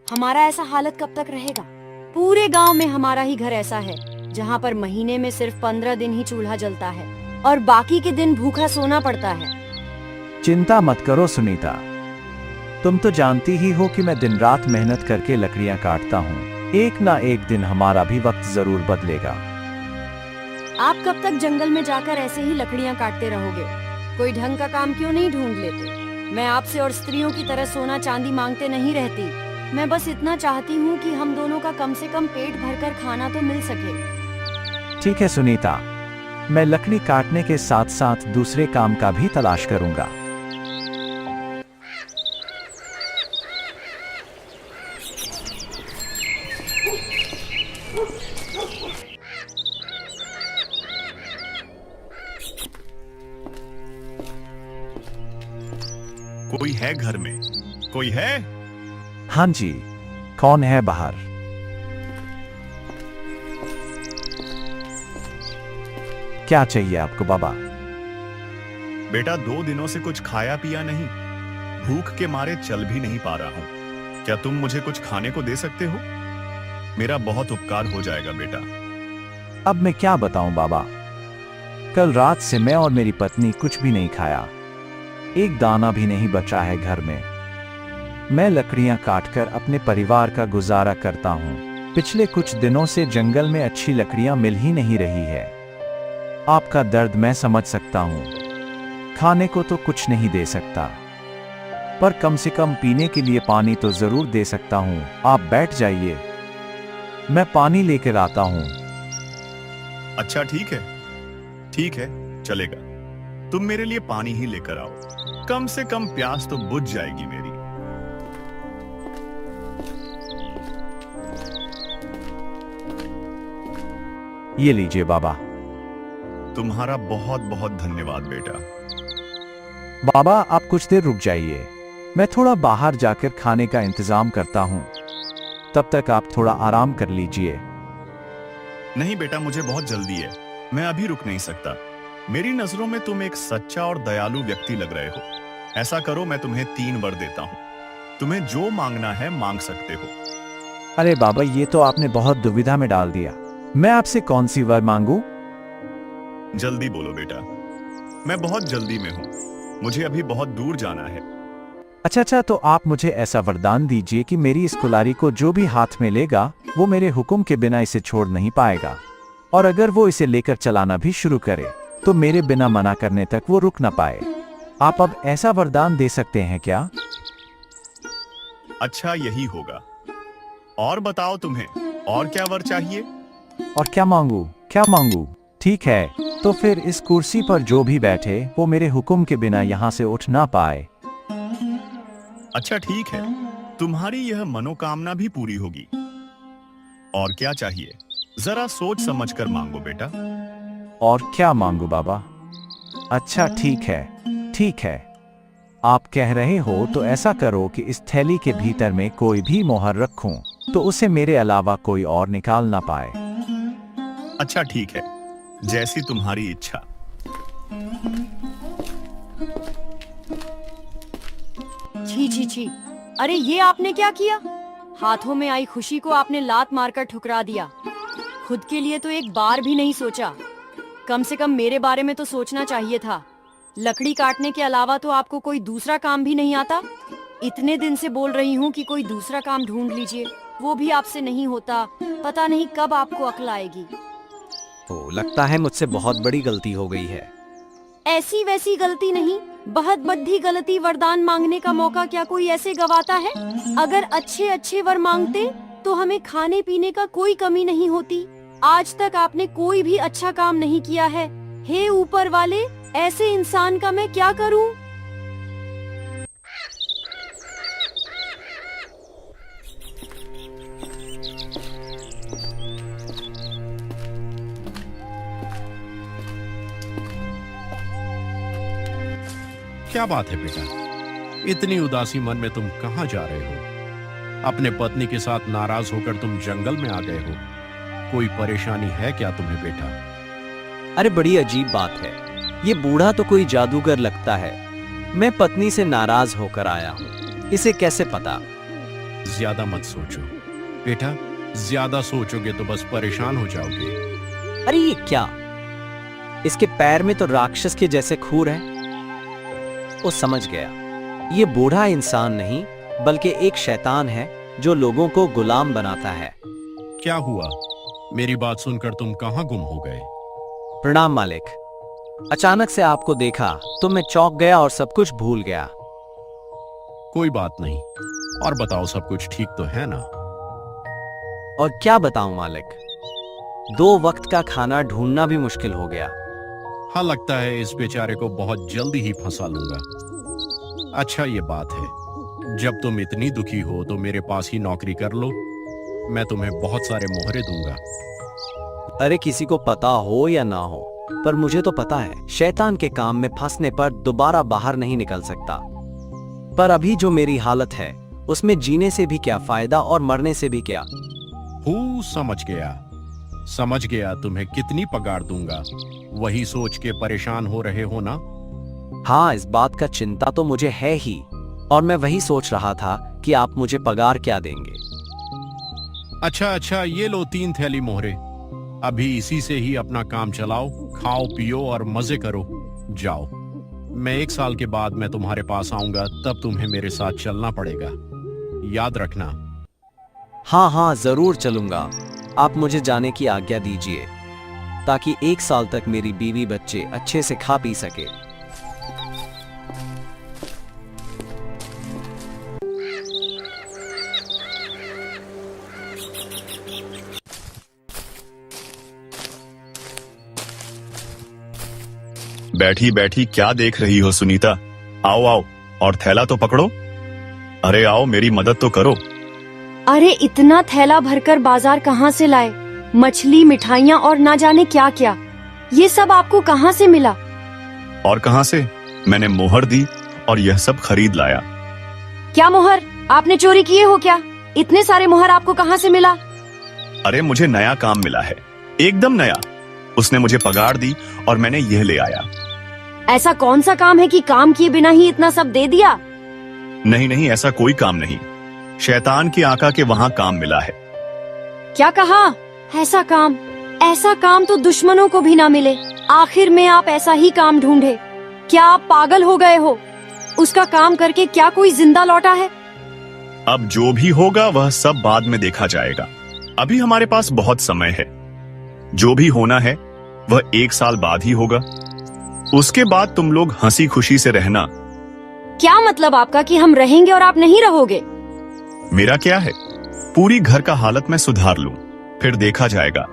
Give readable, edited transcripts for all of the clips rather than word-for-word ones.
हमारा ऐसा हालत कब तक रहेगा? पूरे गांव में हमारा ही घर ऐसा है जहां पर महीने में सिर्फ 15 दिन ही चूल्हा जलता है और बाकी के दिन भूखा सोना पड़ता है। चिंता मत करो सुनीता, तुम तो जानती ही हो कि मैं दिन रात मेहनत करके लकड़ियां काटता हूँ। एक ना एक दिन हमारा भी वक्त जरूर बदलेगा। आप कब तक जंगल में जाकर ऐसे ही लकड़ियां काटते रहोगे? कोई ढंग का काम क्यों नहीं ढूंढ लेते? मैं आपसे और स्त्रियों की तरह सोना चांदी मांगते नहीं रहती। मैं बस इतना चाहती हूँ कि हम दोनों का कम से कम पेट भरकर खाना तो मिल सके। ठीक है सुनीता, मैं लकड़ी काटने के साथ साथ दूसरे काम का भी तलाश करूंगा। कोई है घर में? कोई है? हाँ जी, कौन है बाहर? क्या चाहिए आपको बाबा? बेटा 2 दिनों से कुछ खाया पिया नहीं, भूख के मारे चल भी नहीं पा रहा हूं। क्या तुम मुझे कुछ खाने को दे सकते हो? मेरा बहुत उपकार हो जाएगा बेटा। अब मैं क्या बताऊं बाबा, कल रात से मैं और मेरी पत्नी कुछ भी नहीं खाया। एक दाना भी नहीं बचा है घर में। मैं लकड़ियां काटकर अपने परिवार का गुजारा करता हूं। पिछले कुछ दिनों से जंगल में अच्छी लकड़ियां मिल ही नहीं रही है। आपका दर्द मैं समझ सकता हूं। खाने को तो कुछ नहीं दे सकता, पर कम से कम पीने के लिए पानी तो जरूर दे सकता हूं। आप बैठ जाइए, मैं पानी लेकर आता हूं। अच्छा ठीक है, चलेगा। तुम मेरे लिए पानी ही लेकर आओ, कम से कम प्यास तो बुझ जाएगी मेरी। ये लीजिए बाबा। तुम्हारा बहुत बहुत धन्यवाद बेटा। बाबा आप कुछ देर रुक जाइए, मैं थोड़ा बाहर जाकर खाने का इंतजाम करता हूं। तब तक आप थोड़ा आराम कर लीजिए। नहीं बेटा, मुझे बहुत जल्दी है, मैं अभी रुक नहीं सकता। मेरी नजरों में तुम एक सच्चा और दयालु व्यक्ति लग रहे हो। ऐसा करो, मैं तुम्हें 3 वर देता हूं। तुम्हें जो मांगना है मांग सकते हो। अरे बाबा, ये तो आपने बहुत दुविधा में डाल दिया। मैं आपसे कौन सी वर मांगू? जल्दी बोलो बेटा, मैं बहुत जल्दी में हूं, मुझे अभी बहुत दूर जाना है। अच्छा, तो आप मुझे ऐसा वरदान दीजिए कि मेरी इस कुल्हाड़ी को जो भी हाथ में लेगा वो मेरे हुक्म के बिना इसे छोड़ नहीं पाएगा, और अगर वो इसे लेकर चलाना भी शुरू करे तो मेरे बिना मना करने तक वो रुक ना पाए। आप अब ऐसा वरदान दे सकते हैं क्या? अच्छा, यही होगा। और बताओ, तुम्हें और क्या वर चाहिए? और क्या मांगू? ठीक है, तो फिर इस कुर्सी पर जो भी बैठे वो मेरे हुक्म के बिना यहाँ से उठ ना पाए। अच्छा ठीक है, तुम्हारी यह मनोकामना भी पूरी होगी। और क्या चाहिए? जरा सोच समझकर मांगो बेटा। और क्या मांगू बाबा? अच्छा ठीक है, आप कह रहे हो तो ऐसा करो कि इस थैली के भीतर में कोई भी मोहर रखूं तो उसे मेरे अलावा कोई और निकाल ना पाए। अच्छा ठीक है, जैसी तुम्हारी इच्छा। छी, अरे ये आपने क्या किया? हाथों में आई खुशी को आपने लात मारकर ठुकरा दिया। खुद के लिए तो एक बार भी नहीं सोचा। कम से कम मेरे बारे में तो सोचना चाहिए था। लकड़ी काटने के अलावा तो आपको कोई दूसरा काम भी नहीं आता। इतने दिन से बोल रही हूँ कि कोई दूसरा काम ढूंढ लीजिए, वो भी आपसे नहीं होता। पता नहीं कब आपको अक्ल आएगी। तो लगता है मुझसे बहुत बड़ी गलती हो गई है। ऐसी वैसी गलती नहीं, बहुत बड़ी गलती। वरदान मांगने का मौका क्या कोई ऐसे गवाता है? अगर अच्छे वर मांगते तो हमें खाने पीने का कोई कमी नहीं होती। आज तक आपने कोई भी अच्छा काम नहीं किया है। हे ऊपर वाले, ऐसे इंसान का मैं क्या करूं? क्या बात है बेटा, इतनी उदासी मन में तुम कहां जा रहे हो? अपने पत्नी के साथ नाराज होकर तुम जंगल में आ गए हो। कोई परेशानी है क्या तुम्हें बेटा? अरे बड़ी अजीब बात है, ये बूढ़ा तो कोई जादूगर लगता है। मैं पत्नी से नाराज होकर आया हूँ, इसे कैसे पता? ज्यादा मत सोचो बेटा, ज्यादा सोचोगे तो बस परेशान हो जाओगे। अरे ये क्या, इसके पैर में तो राक्षस के जैसे खूर है। वो समझ गया, ये बूढ़ा इंसान नहीं बल्कि एक शैतान है जो लोगों को गुलाम बनाता है। क्या हुआ? मेरी बात सुनकर तुम कहाँ गुम हो गए? प्रणाम मालिक। अचानक से आपको देखा तो मैं चौंक गया और सब कुछ भूल गया। कोई बात नहीं, और बताओ सब कुछ ठीक तो है ना? और क्या बताऊं मालिक, 2 वक्त का खाना ढूंढना भी मुश्किल हो गया। हाँ, लगता है इस बेचारे को बहुत जल्दी ही फंसा लूंगा। अच्छा ये बात है, जब तुम इतनी दुखी हो तो मेरे पास ही नौकरी कर लो, मैं तुम्हें बहुत सारे मोहरे दूंगा। अरे किसी को पता हो या ना हो, पर मुझे तो पता है शैतान के काम में फंसने पर दोबारा बाहर नहीं निकल सकता। पर अभी जो मेरी हालत है उसमें जीने से भी क्या फायदा और मरने से भी क्या। समझ गया तुम्हें कितनी पगार दूंगा, वही सोच के परेशान हो रहे हो ना? हाँ, इस बात का चिंता तो मुझे है ही, और मैं वही सोच रहा था कि आप मुझे पगार क्या देंगे। अच्छा, ये लो 3 थैली मोहरे, अभी इसी से ही अपना काम चलाओ, खाओ पियो और मजे करो। जाओ, मैं 1 साल के बाद मैं तुम्हारे पास आऊंगा, तब तुम्हें मेरे साथ चलना पड़ेगा, याद रखना। हाँ, जरूर चलूंगा। आप मुझे जाने की आज्ञा दीजिए, ताकि 1 साल तक मेरी बीवी बच्चे अच्छे से खा पी सके। बैठी बैठी क्या देख रही हो सुनीता? आओ आओ और थैला तो पकड़ो। अरे आओ, मेरी मदद तो करो। अरे इतना थैला भरकर बाजार कहाँ से लाए? मछली, मिठाइयाँ और ना जाने क्या क्या। ये सब आपको कहाँ से मिला? और कहाँ से? मैंने मोहर दी और यह सब खरीद लाया। क्या मोहर? आपने चोरी किए हो क्या? इतने सारे मोहर आपको कहाँ से मिला? अरे मुझे नया काम मिला है, एकदम नया। उसने मुझे पगार दी और मैंने यह ले आया। ऐसा कौन सा काम है कि काम किए बिना ही इतना सब दे दिया? नहीं, ऐसा कोई काम नहीं। शैतान की आका के वहाँ काम मिला है। क्या कहा? ऐसा काम तो दुश्मनों को भी ना मिले। आखिर में आप ऐसा ही काम ढूंढे। क्या आप पागल हो गए हो? उसका काम करके क्या कोई जिंदा लौटा है? अब जो भी होगा वह सब बाद में देखा जाएगा। अभी हमारे पास बहुत समय है। जो भी होना है वह 1 साल बाद ही होगा। उसके बाद तुम लोग हंसी खुशी से रहना। क्या मतलब आपका कि हम रहेंगे और आप नहीं रहोगे? मेरा क्या है, पूरी घर का हालत मैं सुधार लूं, फिर देखा जाएगा।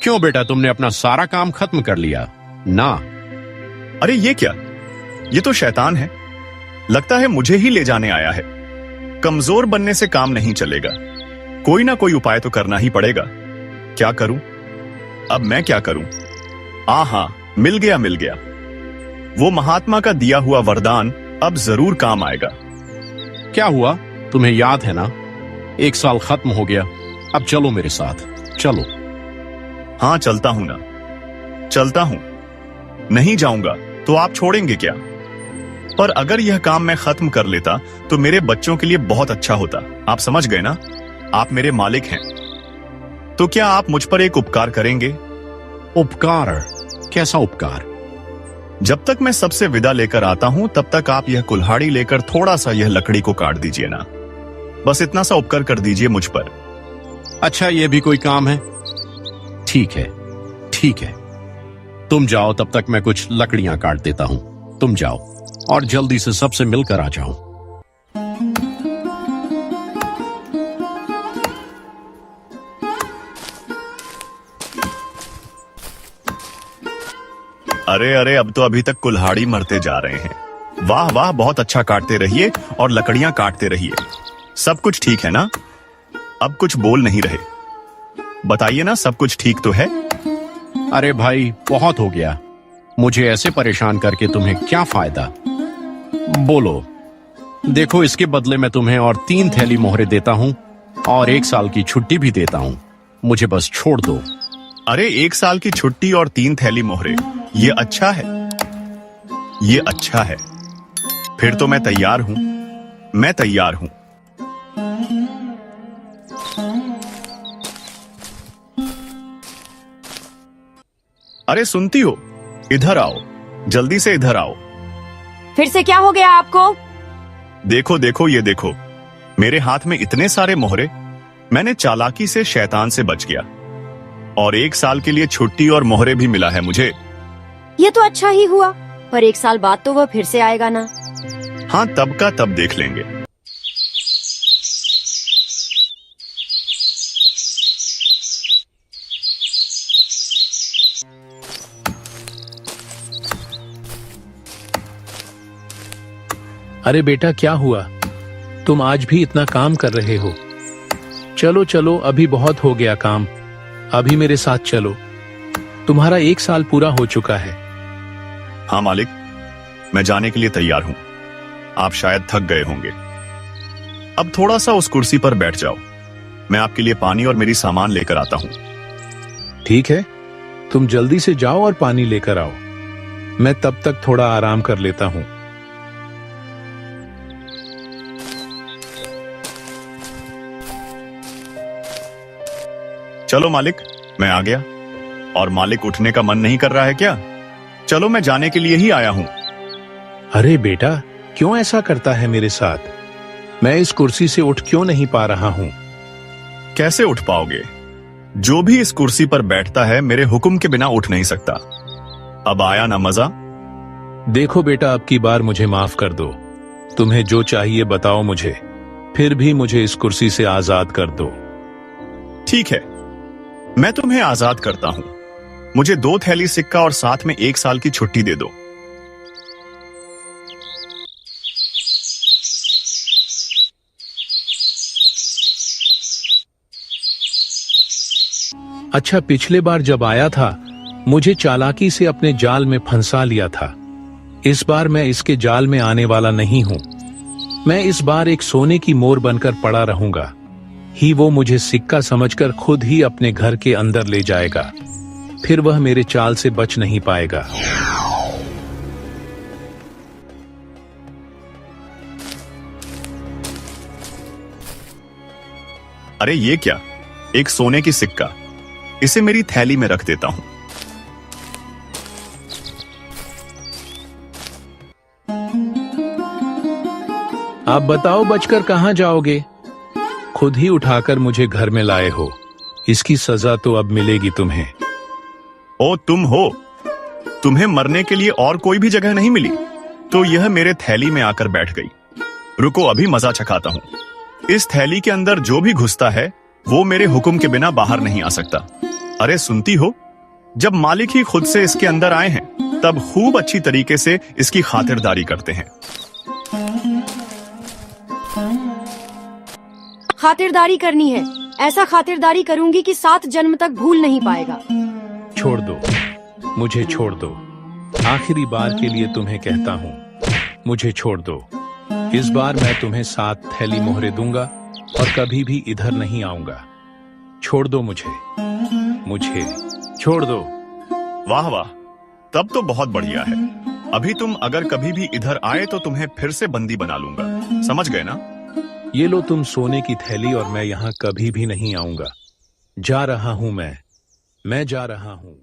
क्यों बेटा, तुमने अपना सारा काम खत्म कर लिया ना? अरे ये क्या, ये तो शैतान है। लगता है मुझे ही ले जाने आया है। कमजोर बनने से काम नहीं चलेगा, कोई ना कोई उपाय तो करना ही पड़ेगा। क्या करूं? अब मैं क्या करूं? हाँ, मिल गया। वो महात्मा का दिया हुआ वरदान अब जरूर काम आएगा। क्या हुआ, तुम्हें याद है ना? 1 साल खत्म हो गया, अब चलो मेरे साथ, चलो। हाँ चलता हूं ना, चलता हूं। नहीं जाऊंगा तो आप छोड़ेंगे क्या? पर अगर यह काम मैं खत्म कर लेता तो मेरे बच्चों के लिए बहुत अच्छा होता। आप समझ गए ना? आप मेरे मालिक हैं, तो क्या आप मुझ पर एक उपकार करेंगे? उपकार? कैसा उपकार? जब तक मैं सबसे विदा लेकर आता हूं तब तक आप यह कुल्हाड़ी लेकर थोड़ा सा यह लकड़ी को काट दीजिए ना। बस इतना सा उपकार कर दीजिए मुझ पर। अच्छा, यह भी कोई काम है? ठीक है, तुम जाओ, तब तक मैं कुछ लकड़ियां काट देता हूं। तुम जाओ और जल्दी से सबसे मिलकर आ जाओ। अरे अब तो अभी तक कुल्हाड़ी मरते जा रहे हैं। वाह वाह, बहुत अच्छा काटते रहिए और लकड़ियां काटते रहिए। सब कुछ ठीक है ना? अब कुछ बोल नहीं रहे, बताइए ना, सब कुछ ठीक तो है? अरे भाई, बहुत हो गया। मुझे ऐसे परेशान करके तुम्हें क्या फायदा? बोलो। देखो, इसके बदले मैं तुम्हें और 3 थैली मोहरे देता हूँ और 1 साल की छुट्टी भी देता हूँ। मुझे बस छोड़ दो। अरे 1 साल की छुट्टी और 3 थैली मोहरे, ये अच्छा है, ये अच्छा है। फिर तो मैं तैयार हूं, मैं तैयार हूं। अरे सुनती हो? इधर आओ, जल्दी से इधर आओ। फिर से क्या हो गया आपको? देखो देखो, ये देखो, मेरे हाथ में इतने सारे मोहरे। मैंने चालाकी से शैतान से बच गया और 1 साल के लिए छुट्टी और मोहरे भी मिला है मुझे। ये तो अच्छा ही हुआ, पर 1 साल बाद तो वह फिर से आएगा ना। हाँ, तब का तब देख लेंगे। अरे बेटा, क्या हुआ? तुम आज भी इतना काम कर रहे हो? चलो चलो, अभी बहुत हो गया काम, अभी मेरे साथ चलो। तुम्हारा 1 साल पूरा हो चुका है। हाँ मालिक, मैं जाने के लिए तैयार हूं। आप शायद थक गए होंगे। अब थोड़ा सा उस कुर्सी पर बैठ जाओ, मैं आपके लिए पानी और मेरी सामान लेकर आता हूं। ठीक है, तुम जल्दी से जाओ और पानी लेकर आओ। मैं तब तक थोड़ा आराम कर लेता हूं। चलो मालिक, मैं आ गया। और मालिक, उठने का मन नहीं कर रहा है क्या? चलो, मैं जाने के लिए ही आया हूं। अरे बेटा, क्यों ऐसा करता है मेरे साथ? मैं इस कुर्सी से उठ क्यों नहीं पा रहा हूं? कैसे उठ पाओगे? जो भी इस कुर्सी पर बैठता है मेरे हुक्म के बिना उठ नहीं सकता। अब आया ना मजा? देखो बेटा, अब की बार मुझे माफ कर दो। तुम्हें जो चाहिए बताओ मुझे, फिर भी मुझे इस कुर्सी से आजाद कर दो। ठीक है, मैं तुम्हें आजाद करता हूं। मुझे 2 थैली सिक्का और साथ में 1 साल की छुट्टी दे दो। अच्छा, पिछले बार जब आया था मुझे चालाकी से अपने जाल में फंसा लिया था। इस बार मैं इसके जाल में आने वाला नहीं हूं। मैं इस बार एक सोने की मोर बनकर पड़ा रहूंगा। ही वो मुझे सिक्का समझकर खुद ही अपने घर के अंदर ले जाएगा। फिर वह मेरे चाल से बच नहीं पाएगा। अरे ये क्या? एक सोने की सिक्का। इसे मेरी थैली में रख देता हूं। आप बताओ, बचकर कहां जाओगे? खुद ही उठाकर मुझे घर में लाए हो। इसकी सजा तो अब मिलेगी तुम्हें। ओ, तुम हो? तुम्हें मरने के लिए और कोई भी जगह नहीं मिली तो यह मेरे थैली में आकर बैठ गई। रुको, अभी मजा चखाता हूं। इस थैली के अंदर जो भी घुसता है वो मेरे हुक्म के बिना बाहर नहीं आ सकता। अरे सुनती हो? जब मालिक ही खुद से इसके अंदर आए हैं तब खूब अच्छी तरीके से इसकी खातिरदारी करते हैं। खातिरदारी करनी है, ऐसा खातिरदारी करूंगी कि 7 जन्म तक भूल नहीं पाएगा। छोड़ दो, मुझे छोड़ दो। आखिरी बार के लिए तुम्हें कहता हूं, मुझे छोड़ दो। इस बार मैं तुम्हें 7 थैली मोहरे दूंगा और कभी भी इधर नहीं आऊंगा। छोड़ दो मुझे, मुझे छोड़ दो। वाह वाह, तब तो बहुत बढ़िया है। अभी तुम अगर कभी भी इधर आए तो तुम्हें फिर से बंदी बना लूंगा। समझ गए ना? ये लो तुम सोने की थैली और मैं यहाँ कभी भी नहीं आऊंगा। जा रहा हूं मैं जा रहा हूं।